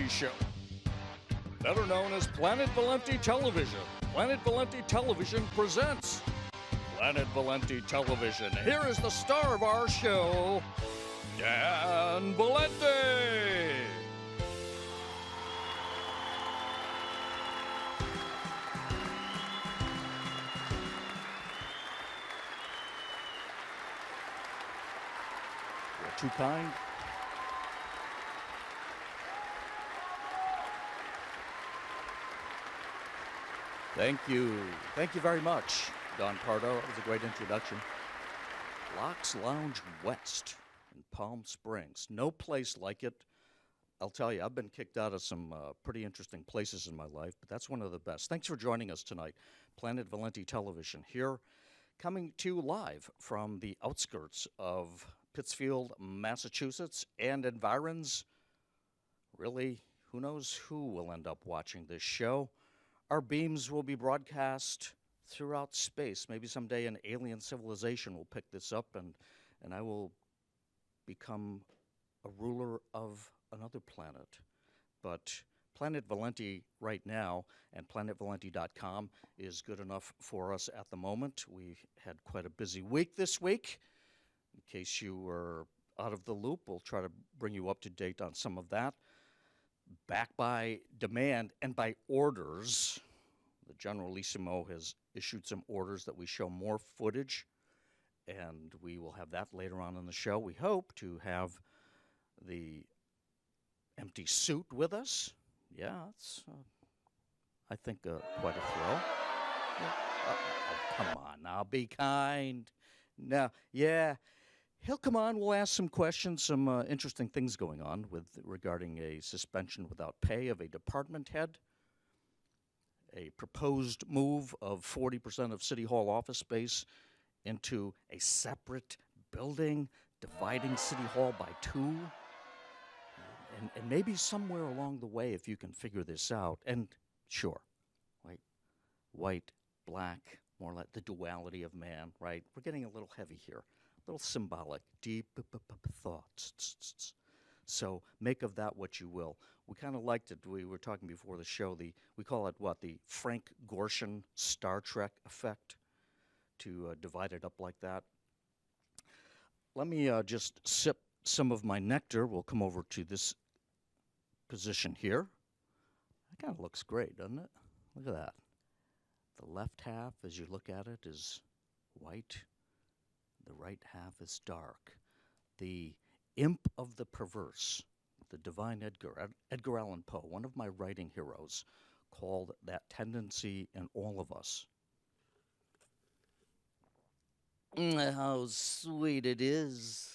Valenti Show, better known as Planet Valenti Television. Planet Valenti Television presents Planet Valenti Television. Here is the star of our show, Dan Valenti. You're too kind. Thank you. Thank you very much, Don Pardo. That was a great introduction. Locks Lounge West in Palm Springs. No place like it. I'll tell you, I've been kicked out of some pretty interesting places in my life, but that's one of the best. Thanks for joining us tonight. Planet Valenti Television here, coming to you live from the outskirts of Pittsfield, Massachusetts, and environs. Really, who knows who will end up watching this show? Our beams will be broadcast throughout space. Maybe someday an alien civilization will pick this up, and I will become a ruler of another planet. But Planet Valenti right now and planetvalenti.com is good enough for us at the moment. We had quite a busy week this week. In case you were out of the loop, we'll try to bring you up to date on some of that. Back by demand and by orders, the Generalissimo has issued some orders that we show more footage, and we will have that later on in the show. We hope to have the empty suit with us. Yeah, it's, I think, quite a thrill. Yeah. Oh, come on now, be kind. Now, yeah. He'll come on, we'll ask some questions, some interesting things going on regarding a suspension without pay of a department head, a proposed move of 40% of City Hall office space into a separate building, dividing City Hall by two, and maybe somewhere along the way, if you can figure this out, and sure, white, black, more like the duality of man, right? We're getting a little heavy here. Little symbolic, deep thoughts. So make of that what you will. We kind of liked it. We were talking before the show. We call it what? The Frank Gorshin Star Trek effect, to divide it up like that. Let me just sip some of my nectar. We'll come over to this position here. That kind of looks great, doesn't it? Look at that. The left half, as you look at it, is white. The right half is dark. The imp of the perverse, the divine Edgar Allan Poe, one of my writing heroes, called that tendency in all of us. How sweet it is.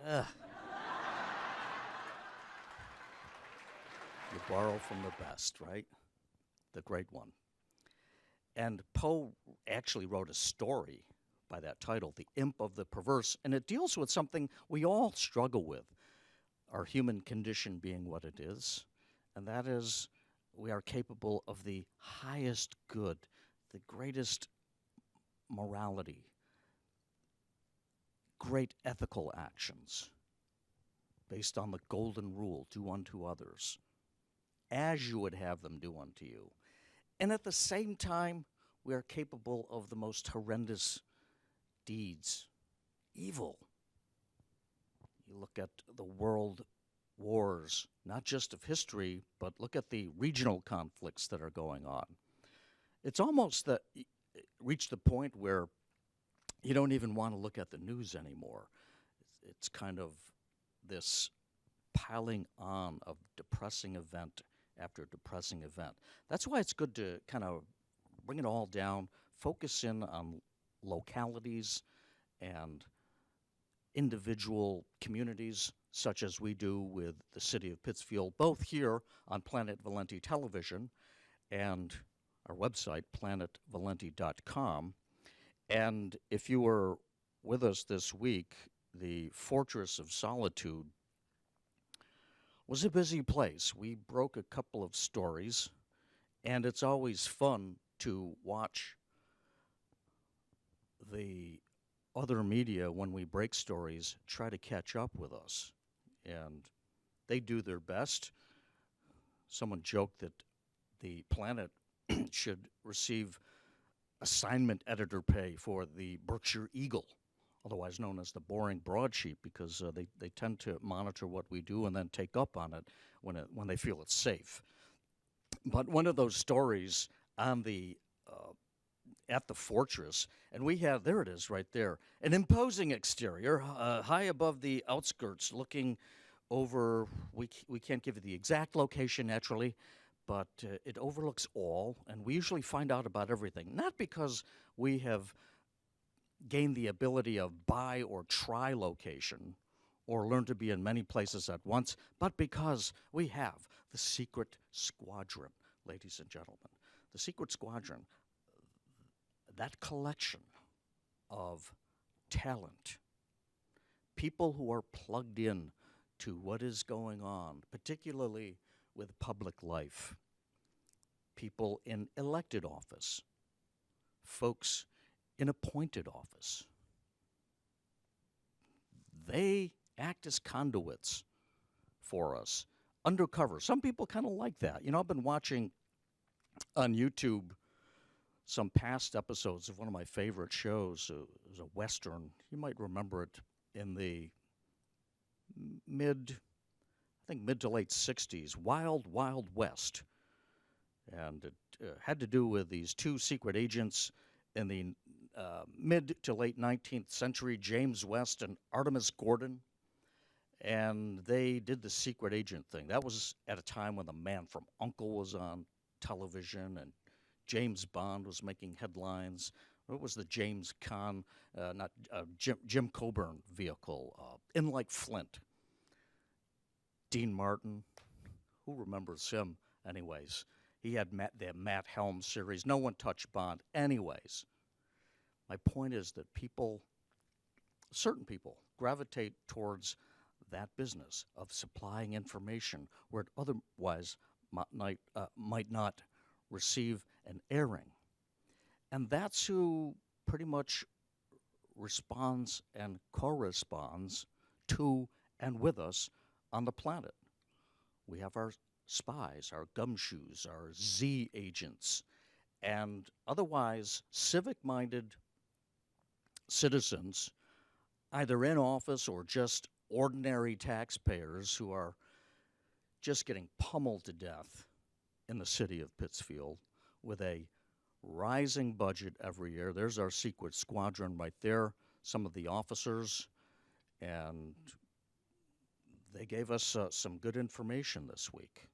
Ugh. You borrow from the best, right? The great one. And Poe actually wrote a story by that title, The Imp of the Perverse, and it deals with something we all struggle with, our human condition being what it is, and that is we are capable of the highest good, the greatest morality, great ethical actions based on the golden rule, do unto others as you would have them do unto you. And at the same time, we are capable of the most horrendous deeds, evil. You look at the world wars, not just of history, but look at the regional conflicts that are going on. It's almost that reached the point where you don't even want to look at the news anymore. It's kind of this piling on of depressing event after depressing event. That's why it's good to kind of bring it all down, focus in on localities and individual communities, such as we do with the city of Pittsfield, both here on Planet Valenti Television and our website, planetvalenti.com. And if you were with us this week, the Fortress of Solitude was a busy place. We broke a couple of stories, and it's always fun to watch the other media, when we break stories, try to catch up with us. And they do their best. Someone joked that the Planet should receive assignment editor pay for the Berkshire Eagle, otherwise known as the boring broadsheet, because they tend to monitor what we do and then take up on it when they feel it's safe. But one of those stories on the at the fortress, and we have, there it is right there, an imposing exterior, high above the outskirts, looking over. We can't give you the exact location naturally, but it overlooks all, and we usually find out about everything. Not because we have gained the ability of buy or try location or learn to be in many places at once, but because we have the secret squadron, ladies and gentlemen. The secret squadron, that collection of talent, people who are plugged in to what is going on, particularly with public life, people in elected office, folks in appointed office. They act as conduits for us, undercover. Some people kind of like that. You know, I've been watching on YouTube some past episodes of one of my favorite shows. It was a Western. You might remember it in the mid to late 60s, Wild Wild West. And it had to do with these two secret agents in the mid to late 19th century, James West and Artemus Gordon. And they did the secret agent thing. That was at a time when The Man from U.N.C.L.E. was on television and James Bond was making headlines. What was the James Caan, not Jim Coburn vehicle? In Like Flint. Dean Martin, who remembers him? Anyways, he had the Matt Helm series. No one touched Bond. Anyways, my point is that people, certain people, gravitate towards that business of supplying information where it otherwise might not receive an airing. And that's who pretty much responds and corresponds to and with us on the planet. We have our spies, our gumshoes, our Z agents, and otherwise civic-minded citizens, either in office or just ordinary taxpayers who are just getting pummeled to death in the city of Pittsfield with a rising budget every year. There's our secret squadron right there, some of the officers, and they gave us some good information this week.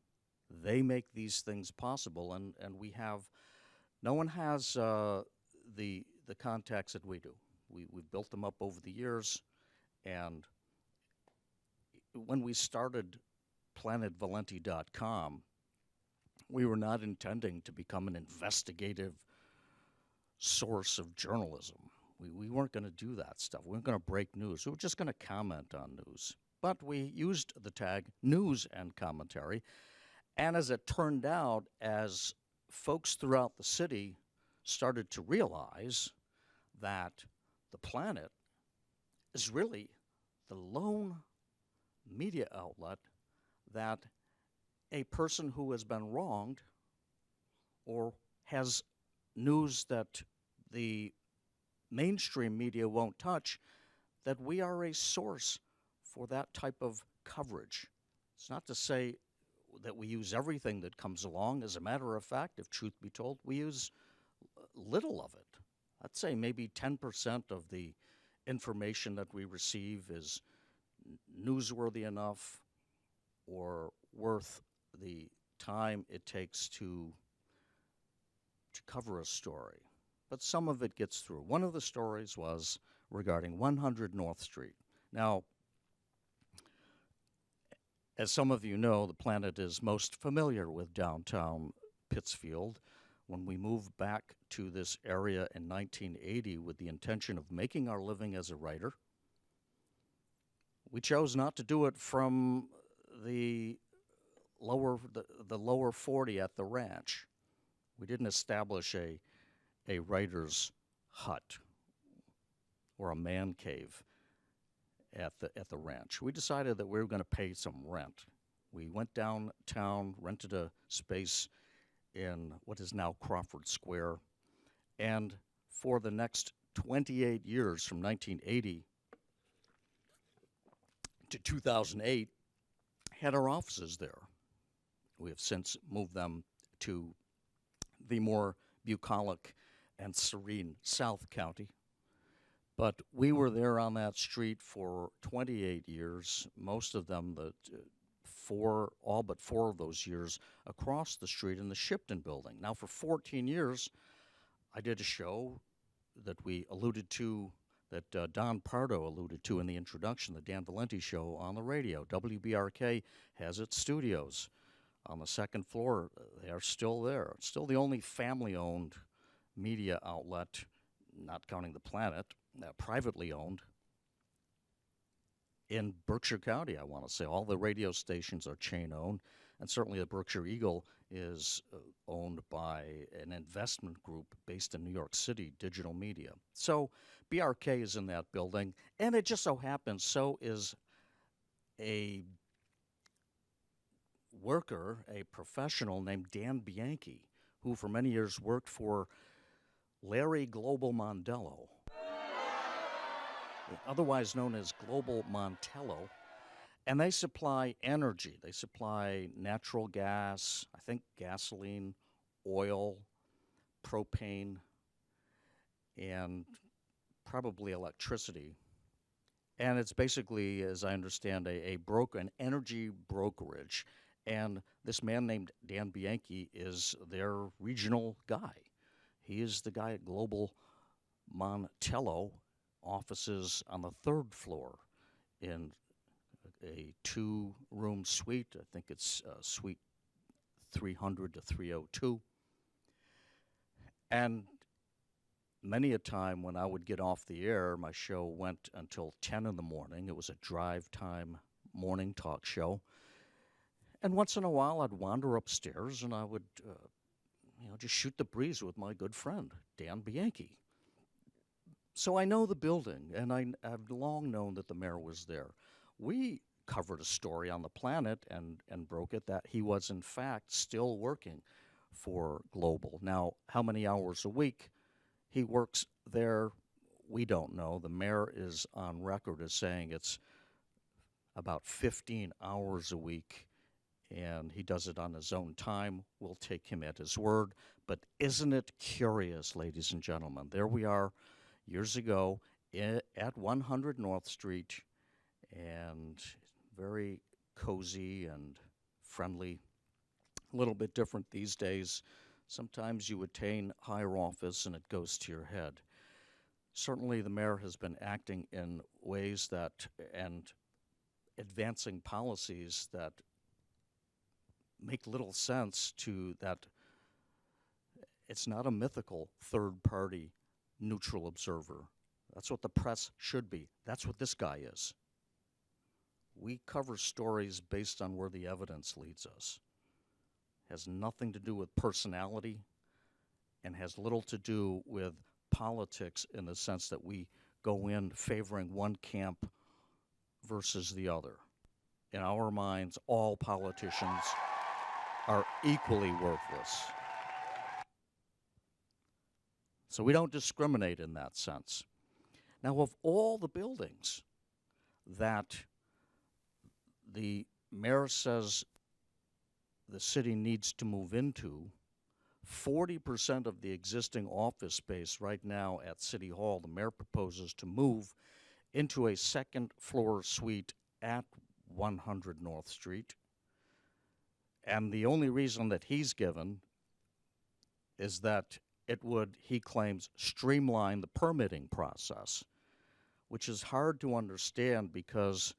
They make these things possible, and we have, no one has the contacts that we do. We've built them up over the years, and when we started PlanetValenti.com, we were not intending to become an investigative source of journalism. We weren't going to do that stuff. We weren't going to break news. We were just going to comment on news. But we used the tag news and commentary. And as it turned out, as folks throughout the city started to realize that the Planet is really the lone media outlet that a person who has been wronged or has news that the mainstream media won't touch, that we are a source for that type of coverage. It's not to say that we use everything that comes along. As a matter of fact, if truth be told, we use little of it. I'd say maybe 10% of the information that we receive is newsworthy enough or worth the time it takes to cover a story. But some of it gets through. One of the stories was regarding 100 North Street. Now, as some of you know, the Planet is most familiar with downtown Pittsfield. When we moved back to this area in 1980 with the intention of making our living as a writer, we chose not to do it from the lower 40 at the ranch. We didn't establish a writer's hut or a man cave at the ranch. We decided that we were going to pay some rent. We went downtown, rented a space in what is now Crawford Square, and for the next 28 years, from 1980 to 2008, had our offices there. We have since moved them to the more bucolic and serene South County. But we were there on that street for 28 years, most of them, all but 4 of those years, across the street in the Shipton building. Now, for 14 years, I did a show that we alluded to, that Don Pardo alluded to in the introduction, the Dan Valenti Show on the radio. WBRK has its studios on the second floor. They are still there. It's still the only family-owned media outlet, not counting the Planet, privately owned, in Berkshire County, I want to say. All the radio stations are chain-owned, and certainly the Berkshire Eagle is owned by an investment group based in New York City, Digital Media. So BRK is in that building, and it just so happens so is a worker, a professional named Dan Bianchi, who for many years worked for Larry Global Mondello, otherwise known as Global Montello, and they supply energy. They supply natural gas, I think gasoline, oil, propane, and probably electricity. And it's basically, as I understand, an energy brokerage. And this man named Dan Bianchi is their regional guy. He is the guy at Global Montello, offices on the 3rd floor in a 2-room suite. I think it's suite 300 to 302. And many a time when I would get off the air, my show went until 10 in the morning. It was a drive time morning talk show. And once in a while, I'd wander upstairs and I would just shoot the breeze with my good friend, Dan Bianchi. So I know the building, and I've long known that the mayor was there. We covered a story on the Planet and broke it that he was, in fact, still working for Global. Now, how many hours a week he works there, we don't know. The mayor is on record as saying it's about 15 hours a week, and he does it on his own time. We'll take him at his word. But isn't it curious, ladies and gentlemen? There we are years ago at 100 North Street, and very cozy and friendly. A little bit different these days. Sometimes you attain higher office and it goes to your head. Certainly the mayor has been acting in ways and advancing policies that make little sense to that. It's not a mythical third-party neutral observer. That's what the press should be. That's what this guy is. We cover stories based on where the evidence leads us. Has nothing to do with personality and has little to do with politics in the sense that we go in favoring one camp versus the other. In our minds, all politicians are equally worthless. So we don't discriminate in that sense. Now, of all the buildings that the mayor says the city needs to move into, 40% of the existing office space right now at City Hall, the mayor proposes to move into a second-floor suite at 100 North Street. And the only reason that he's given is that it would, he claims, streamline the permitting process, which is hard to understand because,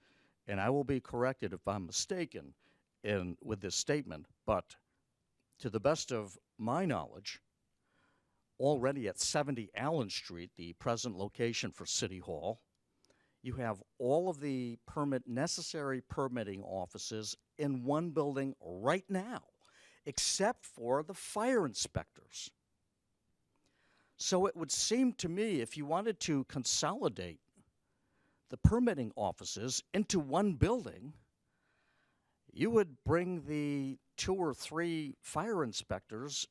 and I will be corrected if I'm mistaken with this statement, but to the best of my knowledge, already at 70 Allen Street, the present location for City Hall, you have all of the necessary permitting offices in one building right now, except for the fire inspectors. So it would seem to me if you wanted to consolidate the permitting offices into one building, You would bring the 2 or 3 fire inspectors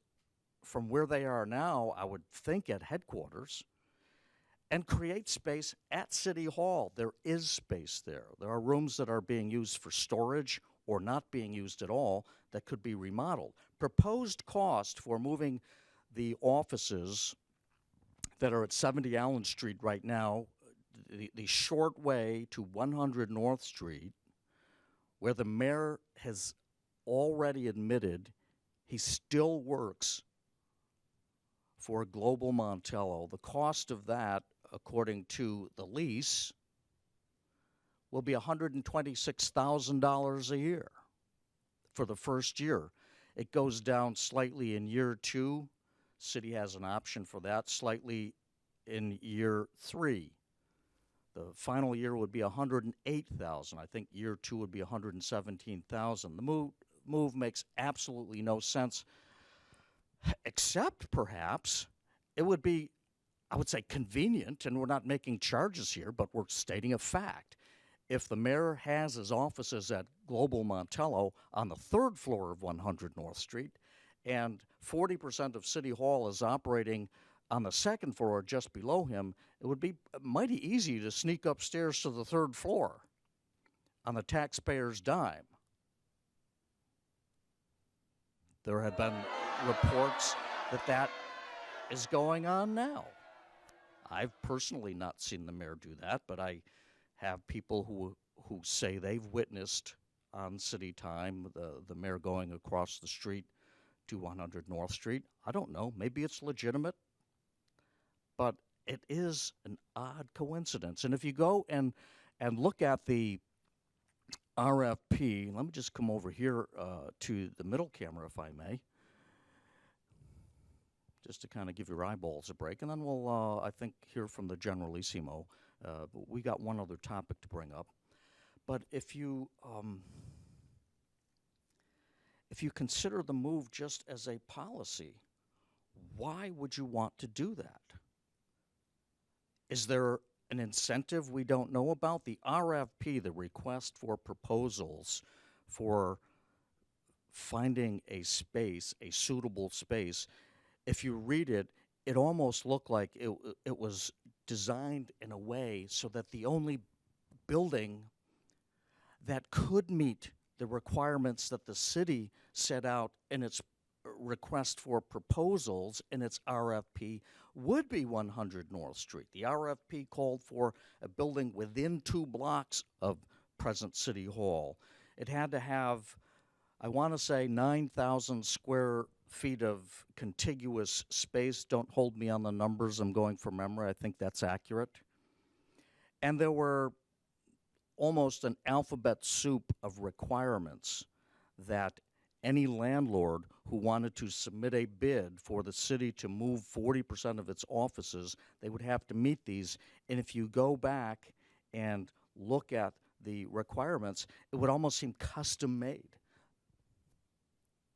from where they are now, I would think at headquarters, and create space at City Hall. There is space there. There are rooms that are being used for storage or not being used at all that could be remodeled. Proposed cost for moving the offices that are at 70 Allen Street right now, the short way to 100 North Street, where the mayor has already admitted he still works for Global Montello. The cost of that, according to the lease, will be $126,000 a year for the first year. It goes down slightly in year 2. City has an option for that, slightly in year 3. The final year would be $108,000. I think year 2 would be $117,000. The move makes absolutely no sense, except perhaps it would be, I would say, convenient, and we're not making charges here, but we're stating a fact. If the mayor has his offices at Global Montello on the 3rd floor of 100 North Street, and 40% of City Hall is operating on the 2nd floor just below him, it would be mighty easy to sneak upstairs to the 3rd floor on the taxpayer's dime. There have been reports that that is going on now. I've personally not seen the mayor do that, but I have people who say they've witnessed on city time the mayor going across the street to 100 North Street. I don't know. Maybe it's legitimate, but it is an odd coincidence. And if you go and look at the RFP, let me just come over here to the middle camera, if I may, just to kind of give your eyeballs a break. And then we'll, I think, hear from the Generalissimo. We got one other topic to bring up. But if you consider the move just as a policy, why would you want to do that? Is there an incentive we don't know about? The RFP, the request for proposals for finding a space, a suitable space, if you read it, it almost looked like it was designed in a way so that the only building that could meet the requirements that the city set out in its request for proposals in its RFP would be 100 North Street. The RFP called for a building within 2 blocks of present City Hall. It had to have, I want to say, 9,000 square feet of contiguous space. Don't hold me on the numbers. I'm going from memory. I think that's accurate. And there were almost an alphabet soup of requirements that any landlord who wanted to submit a bid for the city to move 40% of its offices, they would have to meet these. And if you go back and look at the requirements, it would almost seem custom made.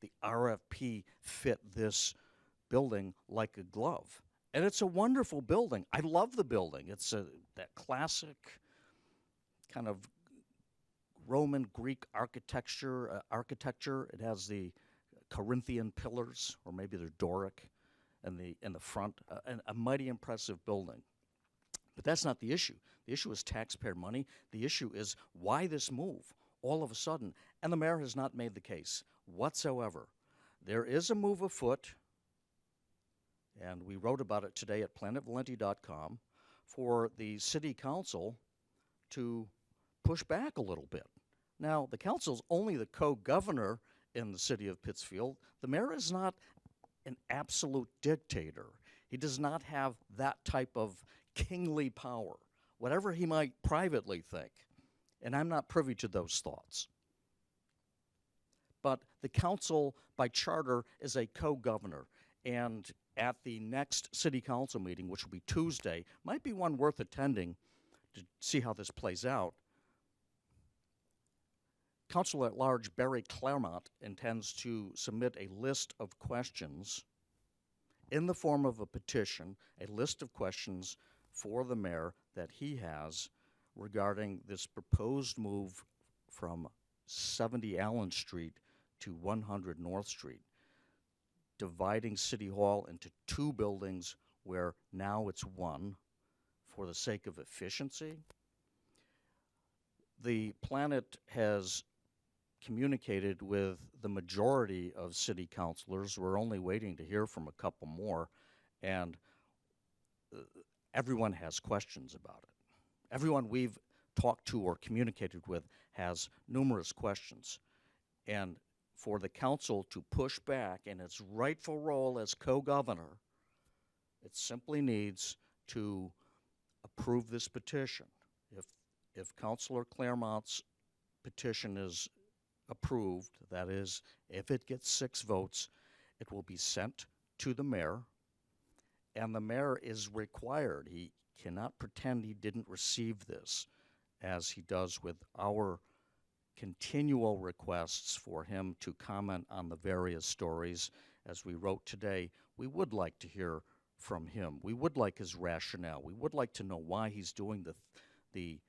The RFP fit this building like a glove. And it's a wonderful building. I love the building. It's that classic kind of Roman Greek architecture. It has the Corinthian pillars, or maybe they're Doric, in the front. And a mighty impressive building. But that's not the issue. The issue is taxpayer money. The issue is why this move all of a sudden. And the mayor has not made the case whatsoever. There is a move afoot, and we wrote about it today at planetvalenti.com, for the city council to push back a little bit. Now, the council's only the co-governor in the city of Pittsfield. The mayor is not an absolute dictator. He does not have that type of kingly power, whatever he might privately think. And I'm not privy to those thoughts. But the council, by charter, is a co-governor. And at the next city council meeting, which will be Tuesday, might be one worth attending to see how this plays out. Council at Large Barry Claremont intends to submit a list of questions in the form of a petition, a list of questions for the mayor that he has regarding this proposed move from 70 Allen Street to 100 North Street, dividing City Hall into two buildings where now it's one for the sake of efficiency. The Planet has communicated with the majority of city councilors. We're only waiting to hear from a couple more, and everyone has questions about it. Everyone we've talked to or communicated with has numerous questions. And for the council to push back in its rightful role as co-governor, it simply needs to approve this petition. If Councilor Claremont's petition is approved, that is, if it gets 6 votes, it will be sent to the mayor, and the mayor is required. He cannot pretend he didn't receive this, as he does with our continual requests for him to comment on the various stories. As we wrote today, we would like to hear from him. We would like his rationale. We would like to know why he's doing the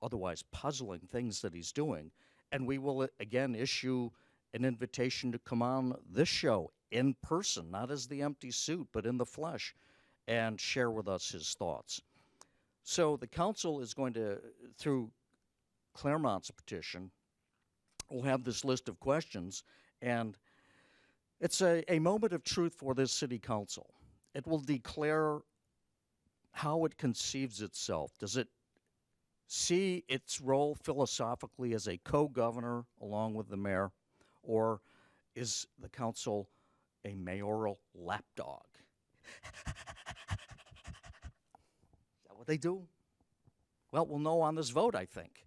otherwise puzzling things that he's doing. And we will again issue an invitation to come on this show in person, not as the empty suit, but in the flesh, and share with us his thoughts. So the council is going to, through Claremont's petition, will have this list of questions, and it's a moment of truth for this city council. It will declare how it conceives itself. Does it see its role philosophically as a co-governor along with the mayor, or is the council a mayoral lapdog? Is that what they do? Well, we'll know on this vote, I think.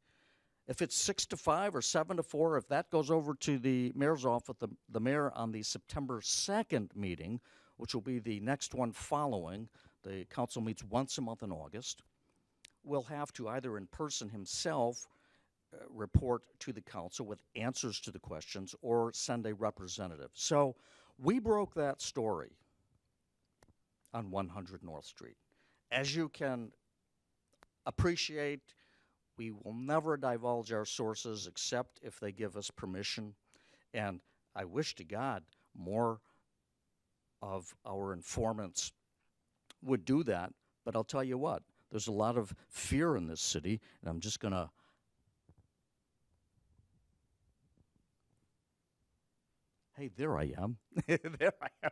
If it's 6-5 or 7-4, if that goes over to the mayor's office, the mayor on the September 2nd meeting, which will be the next one following, the council meets once a month in August, will have to either in person himself report to the council with answers to the questions or send a representative. So we broke that story on 100 North Street. As you can appreciate, we will never divulge our sources except if they give us permission. And I wish to God more of our informants would do that. But I'll tell you what, there's a lot of fear in this city, and I'm just going to hey, there I am. There I am.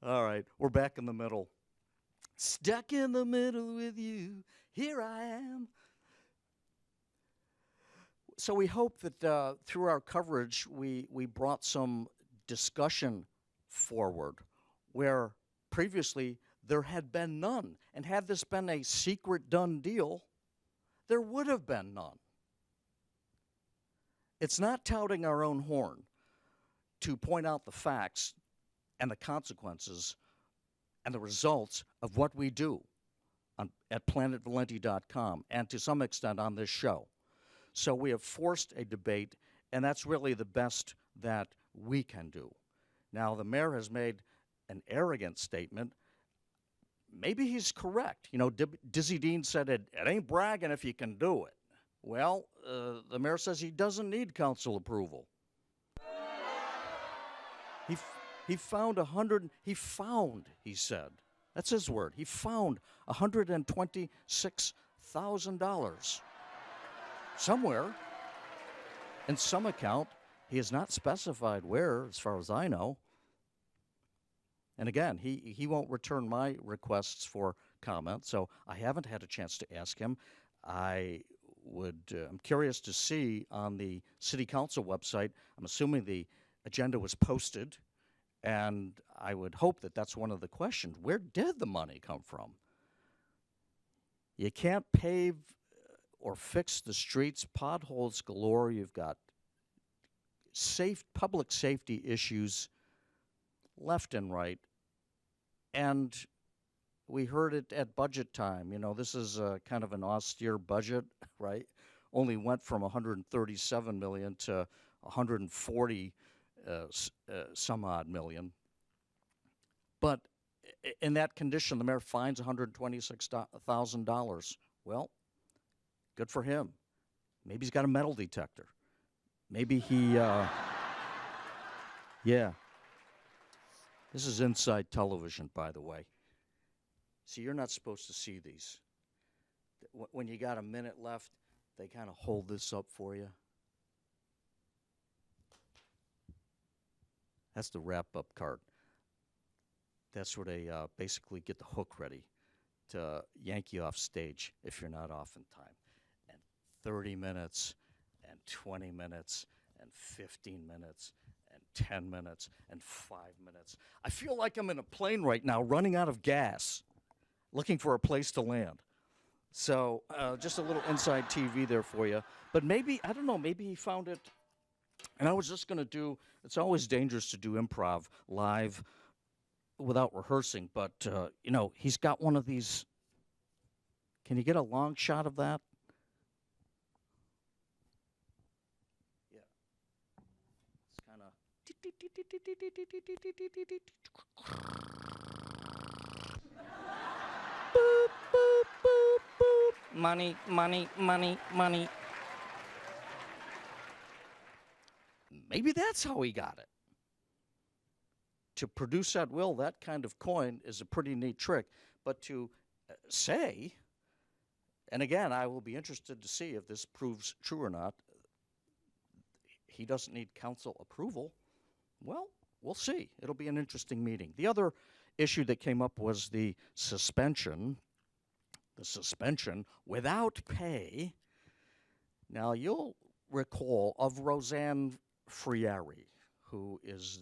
All right, we're back in the middle. Stuck in the middle with you, here I am. So we hope that through our coverage, we brought some discussion forward where previously there had been none. And had this been a secret done deal, there would have been none. It's not touting our own horn to point out the facts and the consequences and the results of what we do at planetvalenti.com and to some extent on this show. So we have forced a debate, and that's really the best that we can do. Now, the mayor has made an arrogant statement. Maybe he's correct. You know, Dizzy Dean said it ain't bragging if you can do it. Well, the mayor says he doesn't need council approval. He found he said, that's his word, he found $126,000 somewhere in some account. He has not specified where, as far as I know. And again, he won't return my requests for comment, so I haven't had a chance to ask him. I'm curious to see on the city council website, I'm assuming the agenda was posted, and I would hope that that's one of the questions. Where did the money come from? You can't pave or fix the streets, potholes galore. You've got public safety issues left and right. And we heard it at budget time. You know, this is kind of an austere budget, right? Only went from 137 million to 140 some odd million. But in that condition, the mayor fines $126,000. Well, good for him. Maybe he's got a metal detector. Maybe he, yeah. This is inside television, by the way. See, you're not supposed to see these. When you got a minute left, they kind of hold this up for you. That's the wrap up card. That's where they basically get the hook ready to yank you off stage if you're not off in time. And 30 minutes, and 20 minutes, and 15 minutes, and 10 minutes, and 5 minutes. I feel like I'm in a plane right now running out of gas, looking for a place to land. So just a little inside TV there for you. But maybe, I don't know, maybe he found it. And I was just going to do, it's always dangerous to do improv live without rehearsing. But, he's got one of these. Can you get a long shot of that? Yeah. It's kind of. Boop, boop, boop, boop. Money, money, money, money. Maybe that's how he got it. To produce at will that kind of coin is a pretty neat trick. But to say, and again, I will be interested to see if this proves true or not, he doesn't need council approval. Well, we'll see. It'll be an interesting meeting. The other issue that came up was the suspension without pay. Now, you'll recall of Roseanne Frieri, who is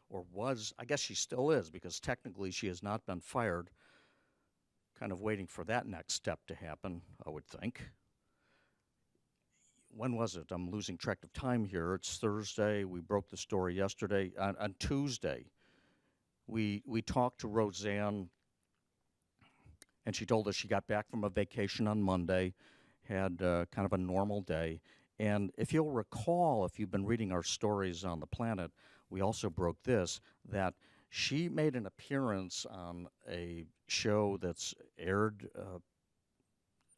or was, I guess she still is, because technically she has not been fired, kind of waiting for that next step to happen, I would think. When was it? I'm losing track of time here. It's Thursday. We broke the story yesterday. On Tuesday, we talked to Roseanne, and she told us she got back from a vacation on Monday, had kind of a normal day. And if you'll recall, if you've been reading our stories on the Planet, we also broke this, that she made an appearance on a show that's aired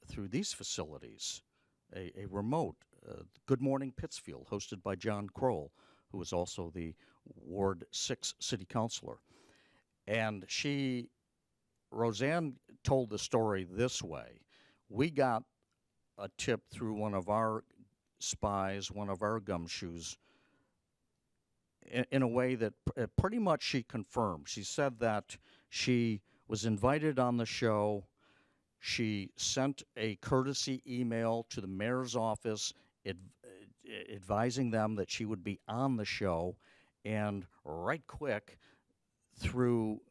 through these facilities, a remote, Good Morning Pittsfield, hosted by John Kroll, who is also the Ward 6 city councilor. And Roseanne told the story this way. We got a tip through one of our spies, one of our gumshoes, in a way that pretty much she confirmed. She said that she was invited on the show. She sent a courtesy email to the mayor's office advising them that she would be on the show, and right quick, through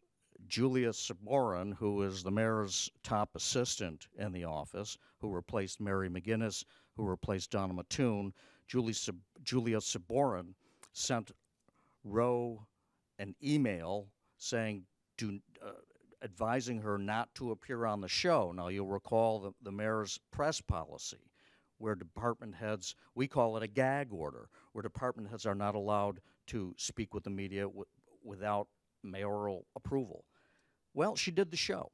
Julia Saborin, who is the mayor's top assistant in the office, who replaced Mary McGinnis, who replaced Donna Mattoon, Julia Saborin sent Roe an email saying, advising her not to appear on the show. Now, you'll recall the mayor's press policy, where department heads, we call it a gag order, where department heads are not allowed to speak with the media without mayoral approval. Well, she did the show.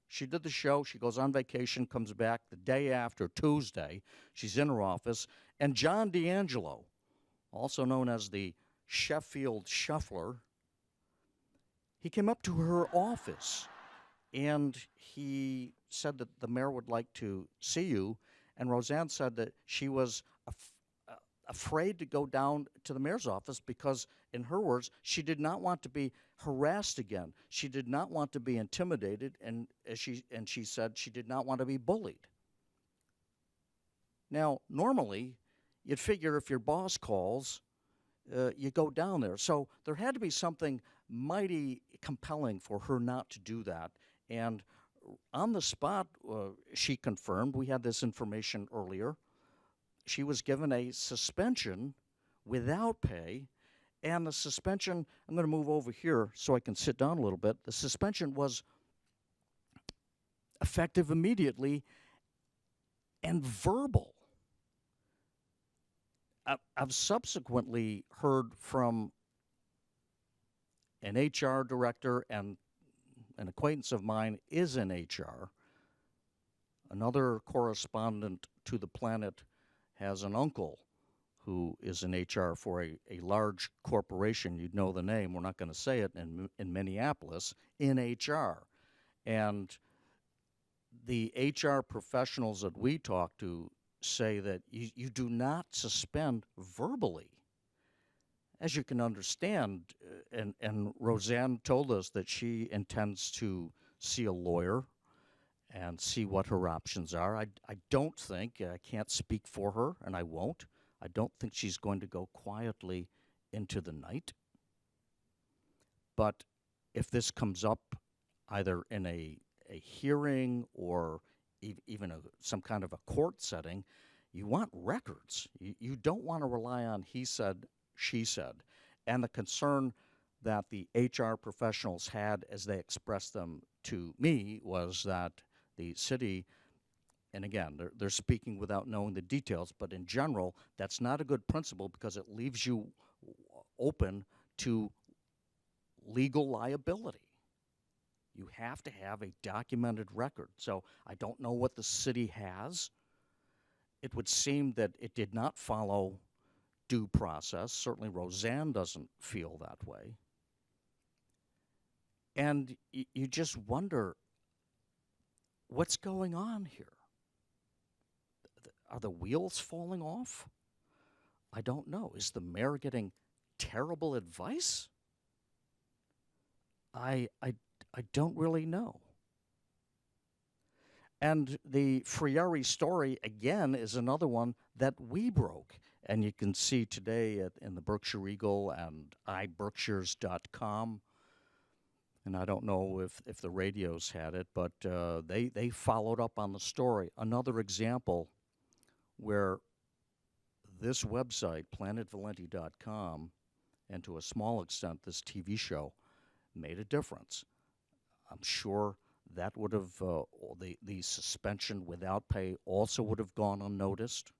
She did the show. She goes on vacation, comes back the day after, Tuesday. She's in her office. And John D'Angelo, also known as the Sheffield Shuffler, he came up to her office and he said that the mayor would like to see you. And Roseanne said that she was afraid to go down to the mayor's office because, in her words, she did not want to be harassed again. She did not want to be intimidated, and she said she did not want to be bullied. Now, normally, you'd figure if your boss calls, you go down there. So there had to be something mighty compelling for her not to do that. And on the spot, she confirmed, we had this information earlier, she was given a suspension without pay. And the suspension, I'm going to move over here so I can sit down a little bit. The suspension was effective immediately and verbal. I've subsequently heard from an HR director, and an acquaintance of mine is in HR. Another correspondent to the Planet has an uncle who is in HR for a large corporation. You'd know the name. We're not going to say it in Minneapolis, in HR. And the HR professionals that we talk to say that you do not suspend verbally. As you can understand, and Roseanne told us that she intends to see a lawyer and see what her options are. I don't think, I can't speak for her, and I won't. I don't think she's going to go quietly into the night. But if this comes up either in a hearing or even some kind of a court setting, you want records. You don't want to rely on he said, she said. And the concern that the HR professionals had as they expressed them to me was that the city, and again, they're speaking without knowing the details, but in general, that's not a good principle because it leaves you open to legal liability. You have to have a documented record. So I don't know what the city has. It would seem that it did not follow due process. Certainly Roseanne doesn't feel that way. And you just wonder, what's going on here? Are the wheels falling off? I don't know. Is the mayor getting terrible advice? I don't really know. And the Frieri story, again, is another one that we broke. And you can see today in the Berkshire Eagle and iBerkshires.com. And I don't know if the radios had it, but they followed up on the story. Another example where this website, planetvalenti.com, and to a small extent this TV show, made a difference. I'm sure that would have, the suspension without pay also would have gone unnoticed.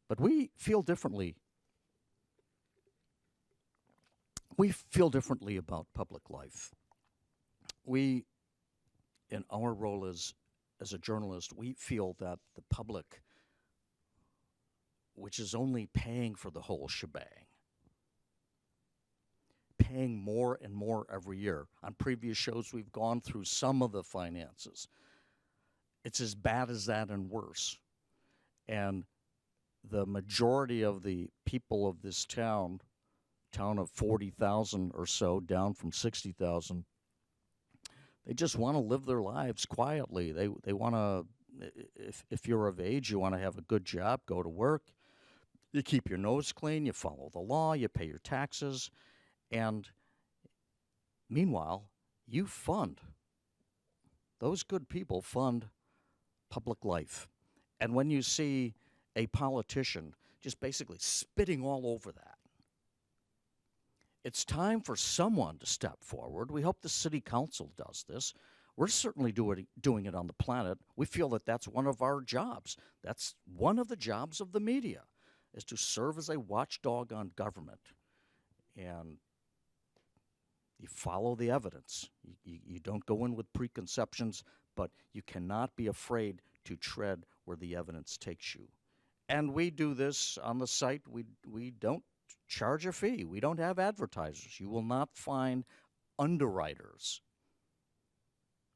But we feel differently. We feel differently about public life. We, in our role as a journalist, we feel that the public, which is only paying for the whole shebang, paying more and more every year. On previous shows, we've gone through some of the finances. It's as bad as that and worse. And the majority of the people of this town of 40,000 or so, down from 60,000, they just want to live their lives quietly. They want to, if you're of age, you want to have a good job, go to work, you keep your nose clean, you follow the law, you pay your taxes, and meanwhile, you fund, those good people fund public life. And when you see a politician just basically spitting all over that, it's time for someone to step forward. We hope the city council does this. We're certainly doing it on the planet. We feel that that's one of our jobs. That's one of the jobs of the media, is to serve as a watchdog on government. And you follow the evidence. You don't go in with preconceptions, but you cannot be afraid to tread where the evidence takes you. And we do this on the site. We don't charge a fee. We don't have advertisers. You will not find underwriters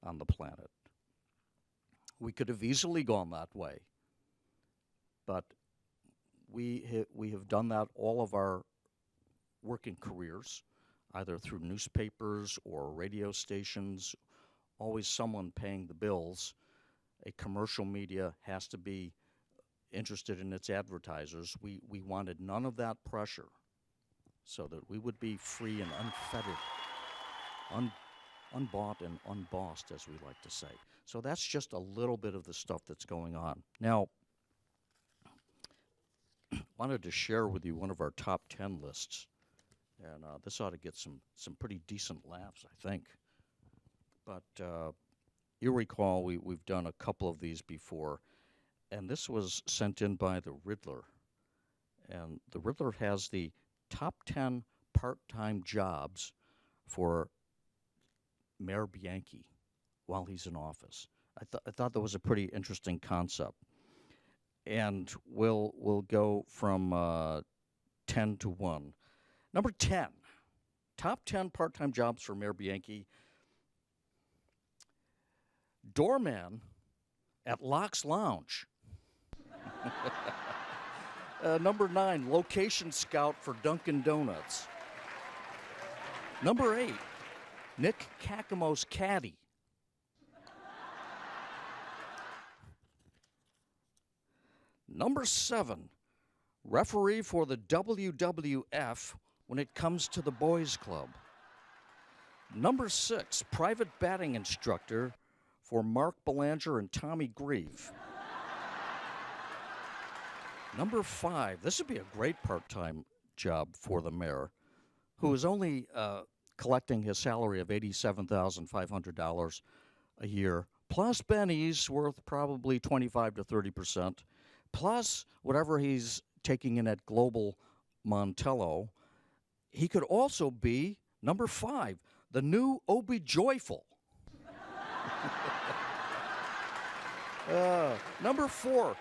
on the planet. We could have easily gone that way, but we have done that all of our working careers, either through newspapers or radio stations, always someone paying the bills. A commercial media has to be interested in its advertisers. We wanted none of that pressure so that we would be free and unfettered, unbought and unbossed, as we like to say. So that's just a little bit of the stuff that's going on. Now, wanted to share with you one of our top 10 lists. And this ought to get some pretty decent laughs, I think. But you recall we've done a couple of these before. And this was sent in by the Riddler. And the Riddler has the top 10 part-time jobs for Mayor Bianchi while he's in office. I thought that was a pretty interesting concept. and we'll go from 10 to 1. Number 10, top 10 part-time jobs for Mayor Bianchi. Doorman at Locke's Lounge. Number 9, location scout for Dunkin' Donuts. Number 8, Nick Kakimo's caddy. Number 7, referee for the WWF when it comes to the boys club. Number 6, private batting instructor for Mark Belanger and Tommy Grieve. Number 5, this would be a great part-time job for the mayor, who is only collecting his salary of $87,500 a year, plus bennies worth probably 25 to 30%, plus whatever he's taking in at Global Montello. He could also be, number 5, the new Obie Joyful. Number 4,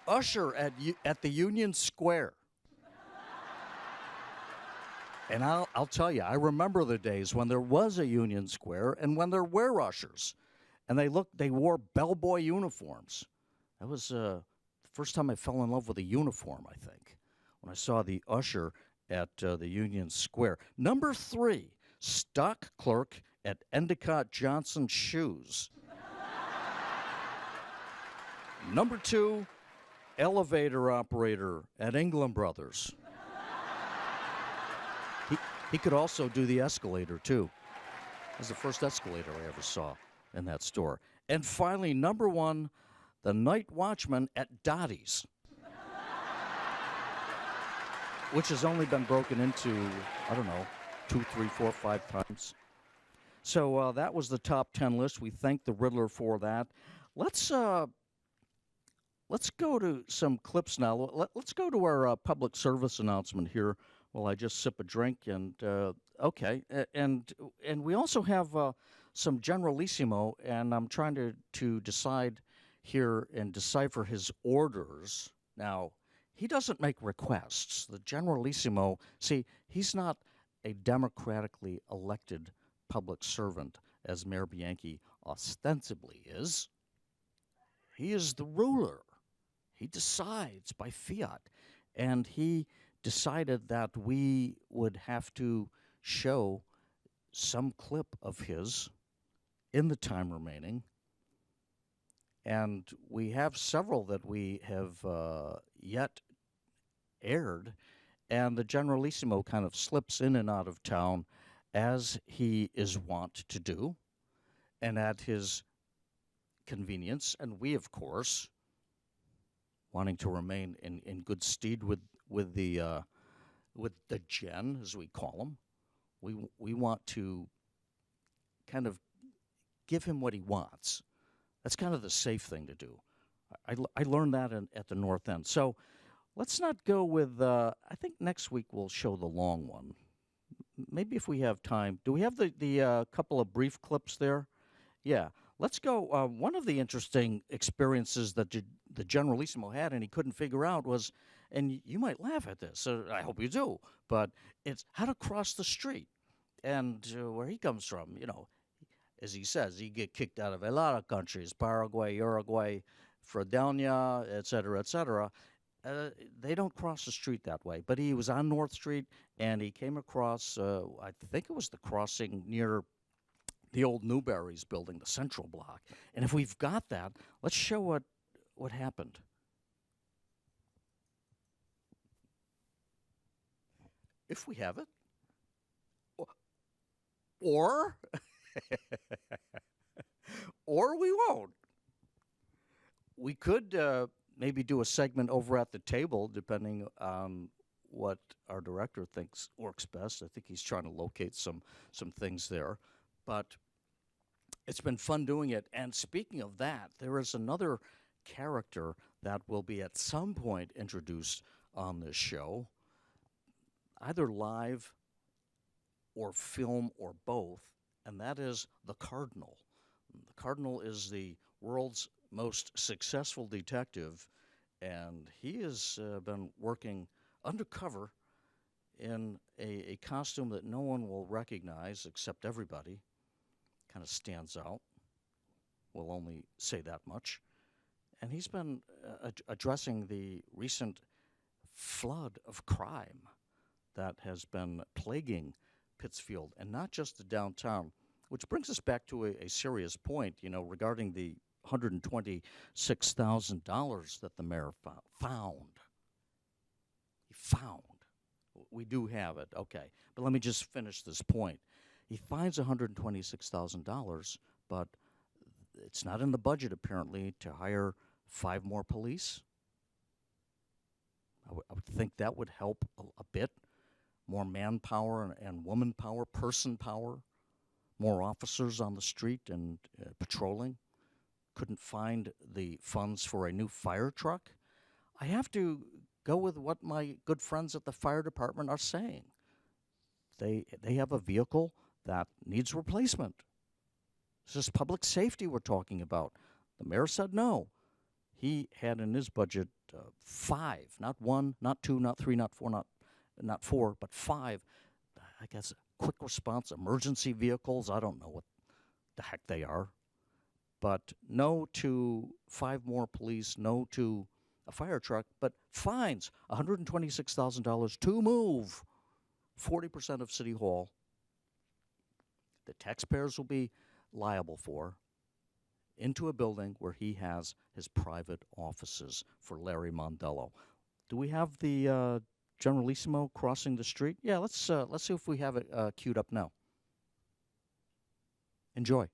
usher at the Union Square. And I'll tell you, I remember the days when there was a Union Square and when there were ushers, and they wore bellboy uniforms. That was the first time I fell in love with a uniform, I think, when I saw the usher at the Union Square. Number 3, stock clerk at Endicott Johnson Shoes. Number 2, elevator operator at England Brothers. He could also do the escalator, too. That was the first escalator I ever saw in that store. And finally, number 1, the night watchman at Dottie's, which has only been broken into, I don't know, 2, 3, 4, 5 times. So that was the top 10 list. We thank the Riddler for that. Let's go to some clips now. Let's go to our public service announcement here while I just sip a drink. And and we also have some Generalissimo, and I'm trying to decide here and decipher his orders. Now, he doesn't make requests. The Generalissimo, see, he's not a democratically elected public servant, as Mayor Bianchi ostensibly is. He is the ruler. He decides by fiat. And he decided that we would have to show some clip of his in the time remaining. And we have several that we have yet aired. And the Generalissimo kind of slips in and out of town as he is wont to do and at his convenience. And we, of course, wanting to remain in good stead with the Gen, as we call him, we want to kind of give him what he wants. That's kind of the safe thing to do. I learned that at the North End. So let's not go with, I think next week we'll show the long one. Maybe if we have time. Do we have the couple of brief clips there? Yeah. Let's go. One of the interesting experiences that the Generalissimo had and he couldn't figure out was, and you might laugh at this, I hope you do, but it's how to cross the street. And where he comes from, as he says, he get kicked out of a lot of countries, Paraguay, Uruguay, Fredonia, et cetera, et cetera. They don't cross the street that way. But he was on North Street, and he came across, I think it was the crossing near the old Newberry's building, the Central Block. And if we've got that, let's show what happened. If we have it. Or or we won't. We could maybe do a segment over at the table, depending on what our director thinks works best. I think he's trying to locate some things there. But it's been fun doing it. And speaking of that, there is another character that will be at some point introduced on this show, either live or film or both, and that is the Cardinal. The Cardinal is the world's most successful detective and he has been working undercover in a costume that no one will recognize except everybody. Kind of stands out. We'll only say that much. And he's been addressing the recent flood of crime that has been plaguing Pittsfield, and not just the downtown, which brings us back to a serious point, regarding the $126,000 that the mayor found. He found. We do have it, okay. But let me just finish this point. He finds $126,000, but it's not in the budget, apparently, to hire 5 more police. I would think that would help a bit. More manpower and woman power, person power, more officers on the street and patrolling. Couldn't find the funds for a new fire truck. I have to go with what my good friends at the fire department are saying. They have a vehicle that needs replacement. This is public safety we're talking about. The mayor said no. He had in his budget 5, not 1, not 2, not 3, not 4, not 4, but 5. I guess quick response emergency vehicles. I don't know what the heck they are. But no to 5 more police, no to a fire truck, but fines $126,000 to move 40% of City Hall. The taxpayers will be liable for into a building where he has his private offices for Larry Mondello. Do we have the Generalissimo crossing the street? Yeah, let's see if we have it queued up now. Enjoy.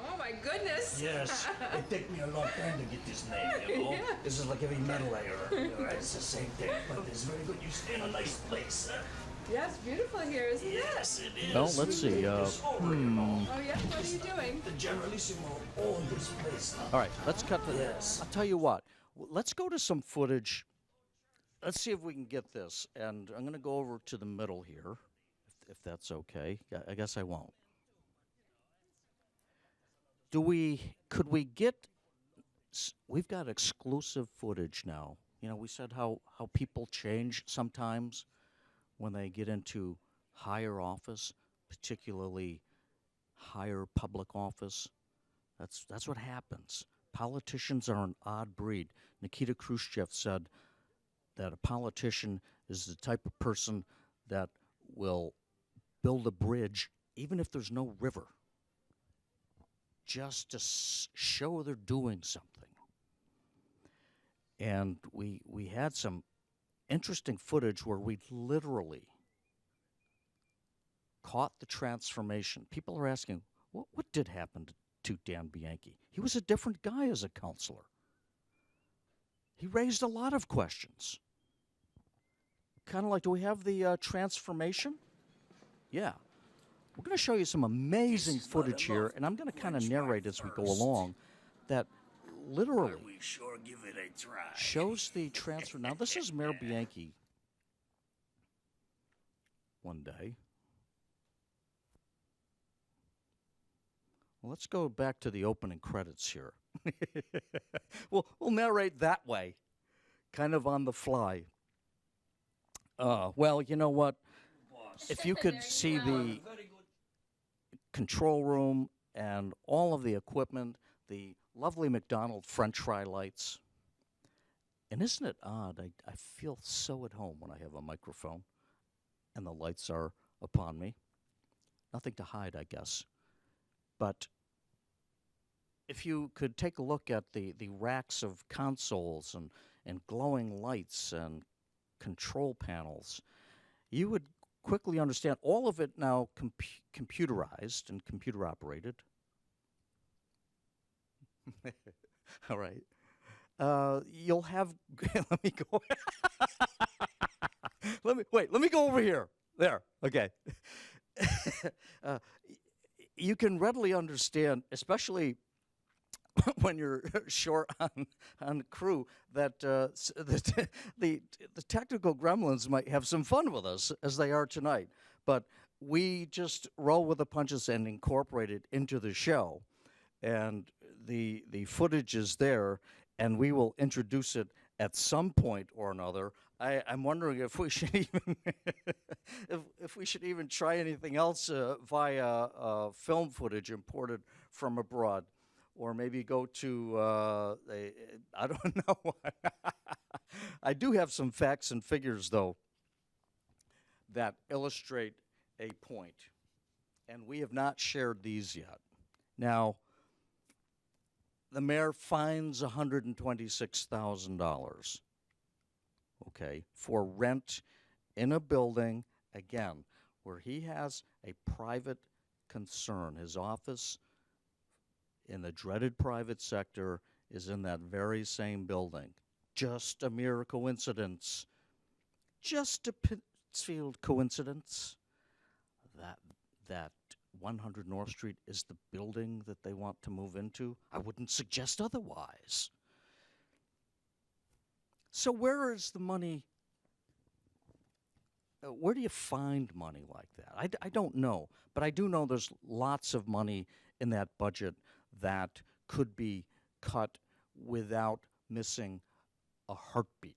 Oh my goodness! Yes, it took me a long time to get this name, Yeah. This is like heavy metal layer, it's the same thing, but it's very good. You stay in a nice place, Yeah, it's beautiful here, isn't it? Yes, it is. Well, let's see. Oh yeah, what are you doing? The Generalissimo owned this place. All right, let's cut to Yes. I'll tell you what. Let's go to some footage. Let's see if we can get this. And I'm going to go over to the middle here, if that's okay. I guess I won't. Could we get, we've got exclusive footage now. We said how people change sometimes when they get into higher office, particularly higher public office. That's what happens. Politicians are an odd breed. Nikita Khrushchev said that a politician is the type of person that will build a bridge even if there's no river, just to show they're doing something. And we had some interesting footage where we literally caught the transformation. People are asking, what did happen to Dan Bianchi? He was a different guy as a counselor. He raised a lot of questions. Kind of like, do we have the transformation? Yeah. We're going to show you some amazing footage here, and I'm going to kind of narrate as we go along that literally We sure give it a try. shows the transfer. Now, this is Mayor Bianchi one day. Well, let's go back to the opening credits here. We'll narrate that way, kind of on the fly. Well, you know what? If you could see the control room and all of the equipment, the lovely McDonald's French fry lights. And isn't it odd? I feel so at home when I have a microphone and the lights are upon me. Nothing to hide, I guess. But if you could take a look at the racks of consoles and glowing lights and control panels, you would quickly understand all of it now computerized and computer operated. All right. You'll have. Let me go. Let me go over here. There. Okay. You can readily understand, especially when you're short on crew, that the technical gremlins might have some fun with us as they are tonight. But we just roll with the punches and incorporate it into the show. And the footage is there, and we will introduce it at some point or another. I'm wondering if we should even if we should even try anything else via film footage imported from abroad, or maybe go to I don't know. I do have some facts and figures though that illustrate a point, and we have not shared these yet. Now, the mayor fines $126,000, okay, for rent in a building, again, where he has a private concern. His office in the dreaded private sector is in that very same building. Just a mere coincidence. Just a Pittsfield coincidence that that 100 North Street is the building that they want to move into? I wouldn't suggest otherwise. So where is the money? Where do you find money like that? I don't know, but I do know there's lots of money in that budget that could be cut without missing a heartbeat.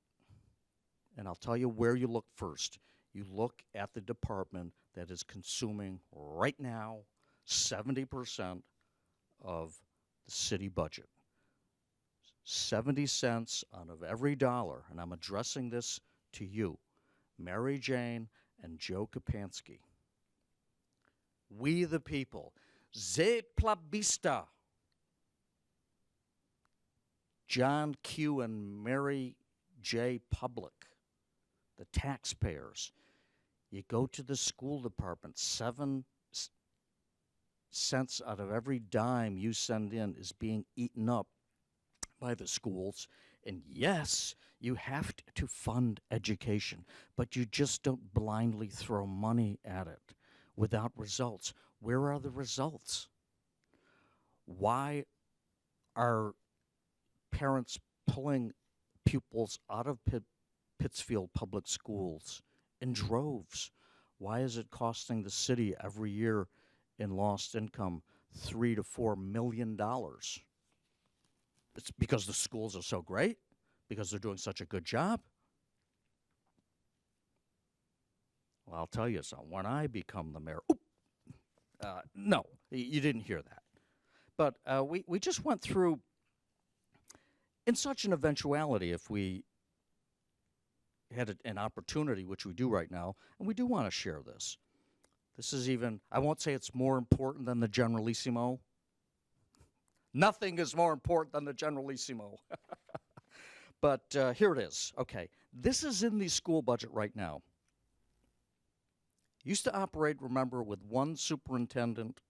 And I'll tell you where you look first. You look at the department that is consuming right now 70% of the city budget. 70 cents out of every dollar, and I'm addressing this to you, Mary Jane and Joe Kapansky. We the people, ze plebista. John Q. and Mary J. Public, the taxpayers. You go to the school department, 7 cents out of every dime you send in is being eaten up by the schools. And yes, you have to fund education, but you just don't blindly throw money at it without results. Where are the results? Why are parents pulling pupils out of Pittsfield public schools in droves? Why is it costing the city every year in lost income $3 to $4 million? It's because the schools are so great, because they're doing such a good job. Well, I'll tell you something. When I become the mayor, no, you didn't hear that. But we just went through, in such an eventuality, if we had an opportunity, which we do right now, and we do want to share this. This is even, I won't say it's more important than the Generalissimo. Nothing is more important than the Generalissimo. But here it is. Okay, this is in the school budget right now. Used to operate, remember, with one superintendent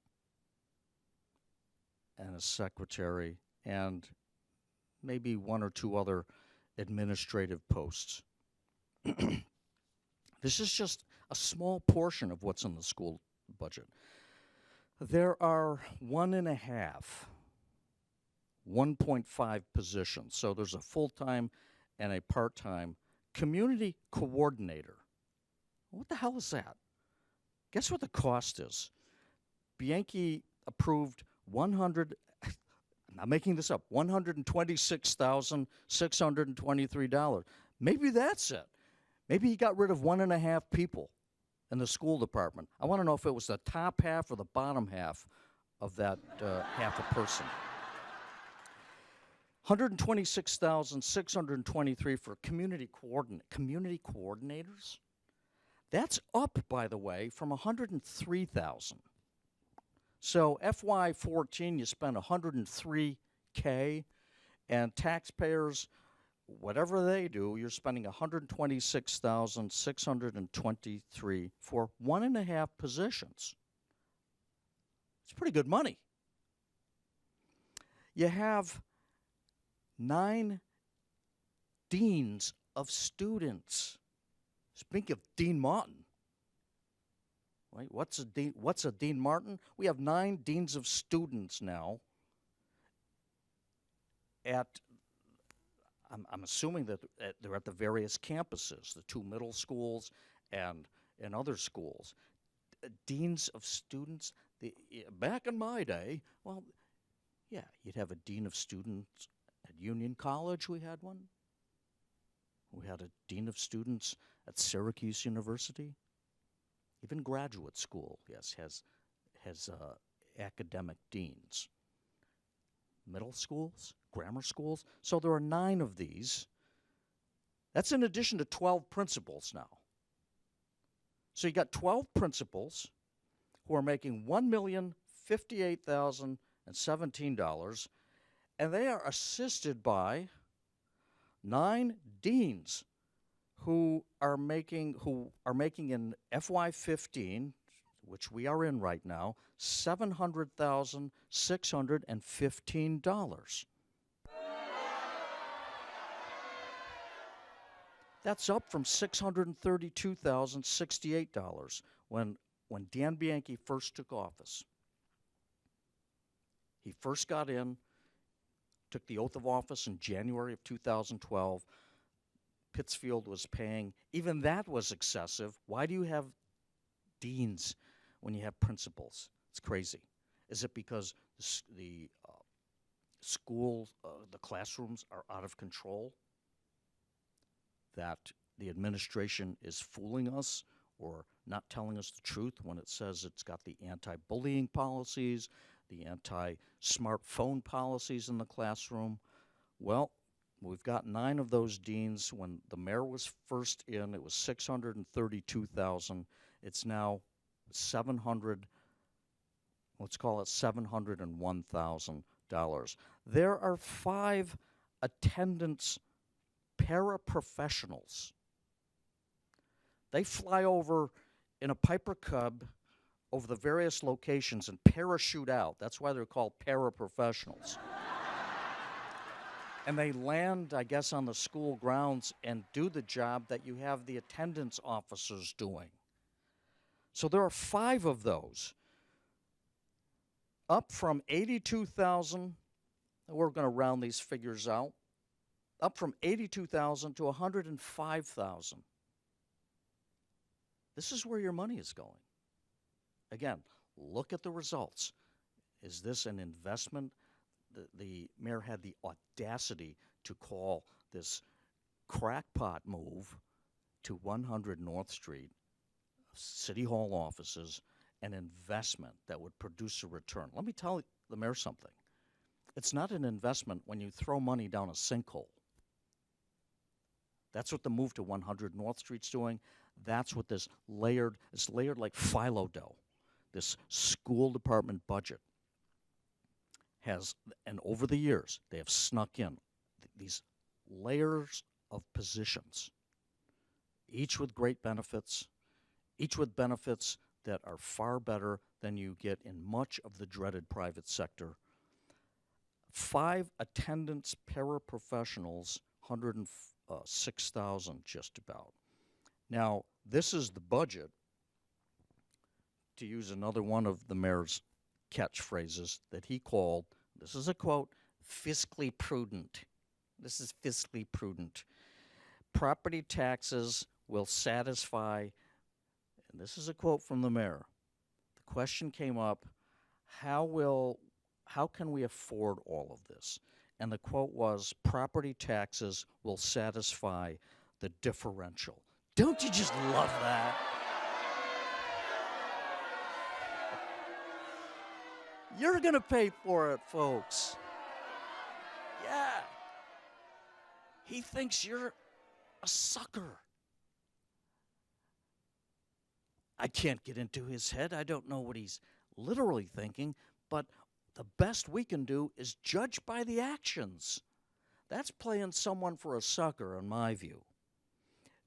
and a secretary and maybe one or two other administrative posts. This is just a small portion of what's in the school budget. There are 1.5 positions. So there's a full-time and a part-time community coordinator. What the hell is that? Guess what the cost is? Bianchi approved I'm not making this up, $126,623. Maybe that's it. Maybe he got rid of 1.5 people in the school department. I want to know if it was the top half or the bottom half of that half a person. $126,623 for community coordinators. That's up, by the way, from $103,000. So FY14, you spend $103K, and taxpayers, whatever they do, you're spending $126,623 for 1.5 positions. It's pretty good money. You have 9 deans of students. Speaking of Dean Martin, right? What's a Dean Martin? We have 9 deans of students now at, I'm assuming that they're at the various campuses, the 2 middle schools and other schools. Deans of students, back in my day, well, Yeah, you'd have a dean of students at Union College. We had one. We had a dean of students at Syracuse University. Even graduate school, yes, has academic deans. Middle schools, grammar schools. So there are 9 of these. That's in addition to 12 principals now. So you got 12 principals who are making $1,058,017, and they are assisted by 9 deans who are making in FY15, which we are in right now, $700,615. That's up from $632,068 when Dan Bianchi first took office. He first got in, took the oath of office in January of 2012. Pittsfield was paying, even that was excessive. Why do you have deans when you have principals? It's crazy. Is it because the schools, the classrooms are out of control? That the administration is fooling us or not telling us the truth when it says it's got the anti-bullying policies, the anti-smartphone policies in the classroom? Well, we've got 9 of those deans. When the mayor was first in, it was $632,000. It's now 700. Let's call it $701,000. There are 5 attendance paraprofessionals. They fly over in a Piper Cub over the various locations and parachute out. That's why they're called paraprofessionals. And they land, I guess, on the school grounds and do the job that you have the attendance officers doing. So there are 5 of those, up from 82,000. We're going to round these figures out. Up from 82,000 to 105,000. This is where your money is going. Again, look at the results. Is this an investment? The mayor had the audacity to call this crackpot move to 100 North Street, City Hall offices, an investment that would produce a return. Let me tell the mayor something. It's not an investment when you throw money down a sinkhole. That's what the move to 100 North Street's doing. That's what it's layered like phyllo dough. This school department budget has, and over the years, they have snuck in these layers of positions, each with great benefits, each with benefits that are far better than you get in much of the dreaded private sector. 5 attendance paraprofessionals, 106,000 just about. Now, this is the budget, to use another one of the mayor's catchphrases that he called, this is a quote, fiscally prudent. This is fiscally prudent. Property taxes will satisfy, and this is a quote from the mayor. The question came up, how can we afford all of this? And the quote was, property taxes will satisfy the differential. Don't you just love that? You're going to pay for it, folks. Yeah. He thinks you're a sucker. I can't get into his head. I don't know what he's literally thinking, but the best we can do is judge by the actions. That's playing someone for a sucker, in my view.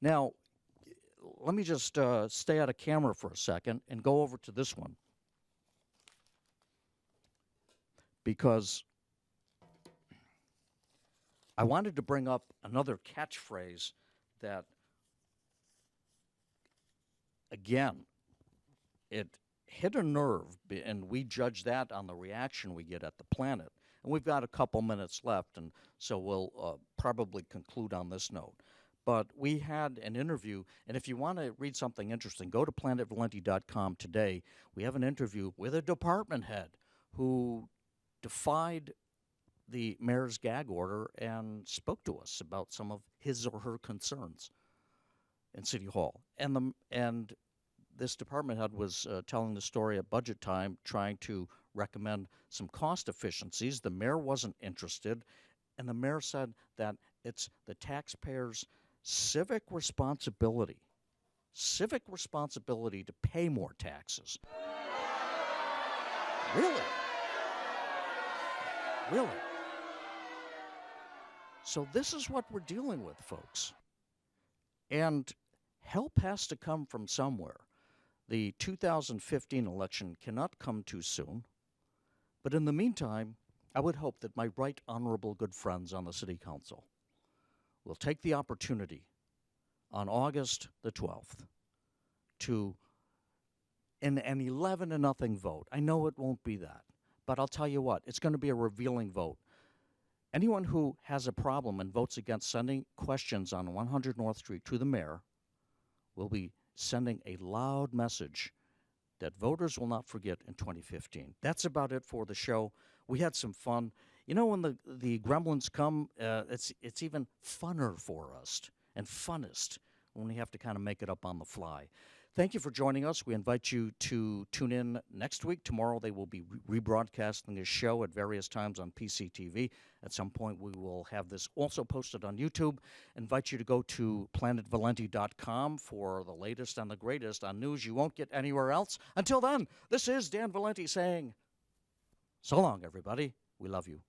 Now, let me just stay out of camera for a second and go over to this one. Because I wanted to bring up another catchphrase that, again, it hit a nerve, and we judge that on the reaction we get at the Planet. And we've got a couple minutes left, and so we'll probably conclude on this note. But we had an interview, and if you want to read something interesting, go to planetvalenti.com today. We have an interview with a department head who defied the mayor's gag order and spoke to us about some of his or her concerns in City Hall. And this department head was telling the story at budget time, trying to recommend some cost efficiencies. The mayor wasn't interested, and the mayor said that it's the taxpayers' civic responsibility to pay more taxes. Really? Really? So this is what we're dealing with, folks. And help has to come from somewhere. The 2015 election cannot come too soon. But in the meantime, I would hope that my right honorable good friends on the City Council will take the opportunity on August the 12th to, in an 11-0 vote, I know it won't be that, but I'll tell you what, it's going to be a revealing vote. Anyone who has a problem and votes against sending questions on 100 North Street to the mayor will be sending a loud message that voters will not forget in 2015. That's about it for the show. We had some fun. You know, when the gremlins come, it's even funner for us and funnest when we have to kind of make it up on the fly. Thank you for joining us. We invite you to tune in next week. Tomorrow they will be rebroadcasting this show at various times on PCTV. At some point we will have this also posted on YouTube. Invite you to go to planetvalenti.com for the latest and the greatest on news you won't get anywhere else. Until then, this is Dan Valenti saying, so long, everybody. We love you.